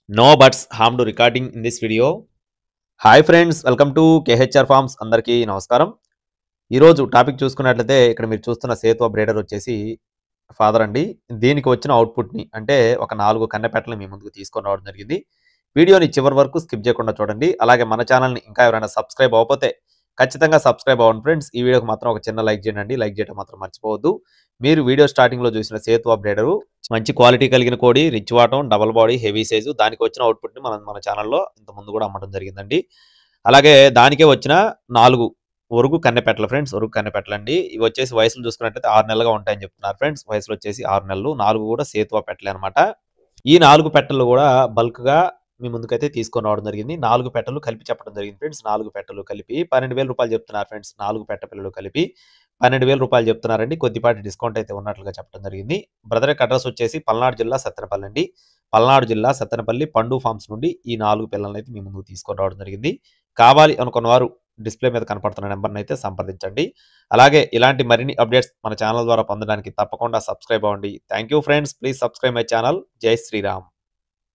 No buts harm to recording in this video. Hi friends, welcome to KHR forms. అందరికీ నమస్కారం. ఈరోజు topic చూసుకున్నట్లయితే ఇక్కడ మీరు చూస్తున్న సేతువ బ్రేడర్ వచ్చేసి ఫాదర్ అండి. దీనికి వచ్చిన అవుట్పుట్ని అంటే ఒక 4 కన్నెపెట్టలు మీ ముందుకు తీసుకొని రావడం జరిగింది. వీడియోని చివరి వరకు స్కిప్ చేయకుండా చూడండి. అలాగే మన ఛానల్ని ఇంకా ఎవరైనా సబ్స్క్రైబ్ అవ్వకపోతే ఖచ్చితంగా సబ్స్క్రైబ్ అవ్వండి ఫ్రెండ్స్. ఈ వీడియోకి మాత్రం ఒక చిన్న లైక్ చేయండి. లైక్ చేయడం మాత్రం మర్చిపోవద్దు. మీరు వీడియో స్టార్టింగ్లో చూసిన సేతువ బ్రేడరు మంచి క్వాలిటీ కలిగిన కోడి, రిచ్ వాటం, డబల్ బాడీ, హెవీ సైజు. దానికి వచ్చిన అవుట్పుట్ని మన ఛానల్లో ఇంతకుముందు కూడా అమ్మడం జరిగిందండి. అలాగే దానికే వచ్చిన 4 ఒరుగు కన్నెపెట్టలు ఫ్రెండ్స్. ఒరుగు కన్నెపెట్టలండి. ఇవి వచ్చేసి వయసులు చూసుకున్నట్లయితే 6 నెలలుగా ఉంటాయని చెప్తున్నారు ఫ్రెండ్స్. వయసులు వచ్చేసి 6 నెలలు. 4 కూడా సేతువ పెట్టలే అనమాట. ఈ 4 పెట్టలు కూడా బల్క్గా మీ ముందుకైతే తీసుకొని రావడం జరిగింది. 4 పెట్టలు కలిపి చెప్పడం జరిగింది ఫ్రెండ్స్. 4 పెట్టలు కలిపి 12,000 రూపాయలు చెప్తున్నారు ఫ్రెండ్స్. 4 పెట్ట పిల్లలు కలిపి 12,000 రూపాయలు చెప్తున్నారండి. కొద్దిపాటి డిస్కౌంట్ అయితే ఉన్నట్లుగా చెప్పడం జరిగింది. బ్రదర్ యొక్క అడ్రస్ వచ్చేసి పల్నాడు జిల్లా సత్తెనపల్లి అండి. పల్నాడు జిల్లా సత్తెనపల్లి పండు ఫార్మ్స్ నుండి ఈ 4 పిల్లలను అయితే మీ ముందుకు తీసుకొని రావడం జరిగింది. కావాలి అనుకున్న వారు డిస్ప్లే మీద కనపడుతున్న నెంబర్ని అయితే సంప్రదించండి. అలాగే ఇలాంటి మరిన్ని అప్డేట్స్ మన ఛానల్ ద్వారా పొందడానికి తప్పకుండా సబ్స్క్రైబ్ అవ్వండి. Thank you friends. Please subscribe my channel. జై శ్రీరామ్.